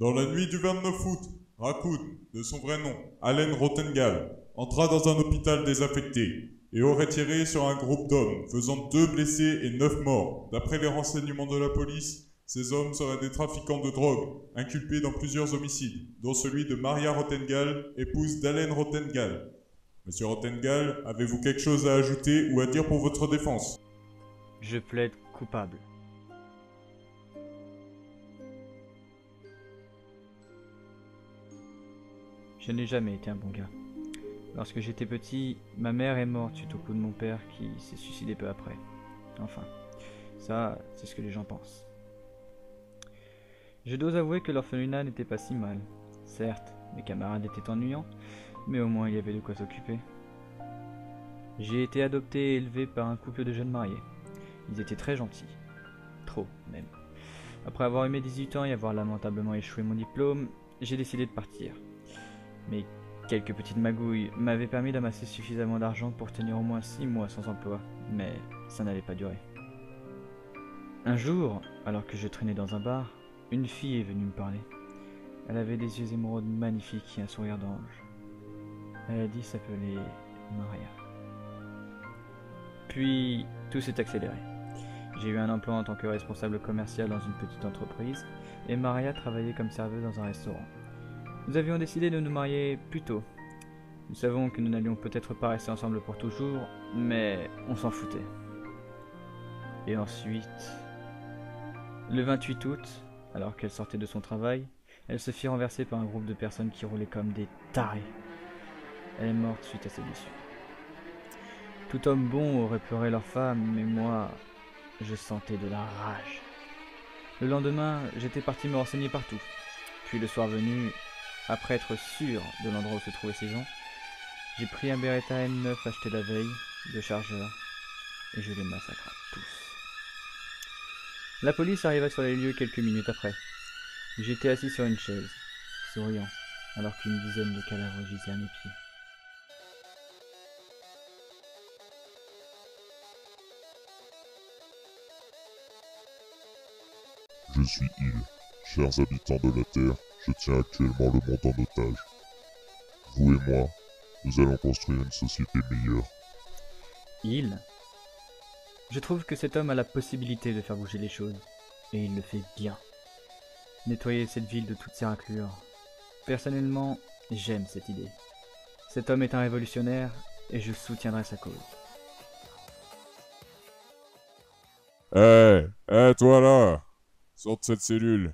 Dans la nuit du 29 août, Raccoon, de son vrai nom, Allen Rottengal, entra dans un hôpital désaffecté et aurait tiré sur un groupe d'hommes, faisant 2 blessés et 9 morts. D'après les renseignements de la police, ces hommes seraient des trafiquants de drogue, inculpés dans plusieurs homicides, dont celui de Maria Rottengal, épouse d'Allen Rottengal. Monsieur Rottengal, avez-vous quelque chose à ajouter ou à dire pour votre défense? Je plaide coupable. Je n'ai jamais été un bon gars. Lorsque j'étais petit, ma mère est morte suite au coup de mon père qui s'est suicidé peu après. Enfin, ça, c'est ce que les gens pensent. Je dois avouer que l'orphelinat n'était pas si mal. Certes, mes camarades étaient ennuyants, mais au moins il y avait de quoi s'occuper. J'ai été adopté et élevé par un couple de jeunes mariés. Ils étaient très gentils. Trop, même. Après avoir eu mes 18 ans et avoir lamentablement échoué mon diplôme, j'ai décidé de partir. Mais quelques petites magouilles m'avaient permis d'amasser suffisamment d'argent pour tenir au moins 6 mois sans emploi, mais ça n'allait pas durer. Un jour, alors que je traînais dans un bar, une fille est venue me parler. Elle avait des yeux émeraudes magnifiques et un sourire d'ange. Elle a dit s'appeler Maria. Puis, tout s'est accéléré. J'ai eu un emploi en tant que responsable commercial dans une petite entreprise, et Maria travaillait comme serveuse dans un restaurant. Nous avions décidé de nous marier plus tôt. Nous savons que nous n'allions peut-être pas rester ensemble pour toujours, mais on s'en foutait. Et ensuite, le 28 août, alors qu'elle sortait de son travail, elle se fit renverser par un groupe de personnes qui roulaient comme des tarés. Elle est morte suite à ses blessures. Tout homme bon aurait pleuré leur femme, mais moi, je sentais de la rage. Le lendemain, j'étais parti me renseigner partout. Puis le soir venu, après être sûr de l'endroit où se trouvaient ces gens, j'ai pris un Beretta M9 acheté la veille, de chargeur, et je les massacra tous. La police arriva sur les lieux quelques minutes après. J'étais assis sur une chaise, souriant, alors qu'une dizaine de cadavres gisaient à mes pieds. Je suis Hill. Chers habitants de la Terre, je tiens actuellement le monde en otage. Vous et moi, nous allons construire une société meilleure. Il Je trouve que cet homme a la possibilité de faire bouger les choses, et il le fait bien. Nettoyer cette ville de toutes ses raclures. Personnellement, j'aime cette idée. Cet homme est un révolutionnaire, et je soutiendrai sa cause. Toi là! Sors de cette cellule.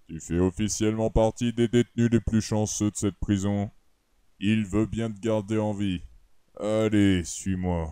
Tu fais officiellement partie des détenus les plus chanceux de cette prison. Il veut bien te garder en vie. Allez, suis-moi.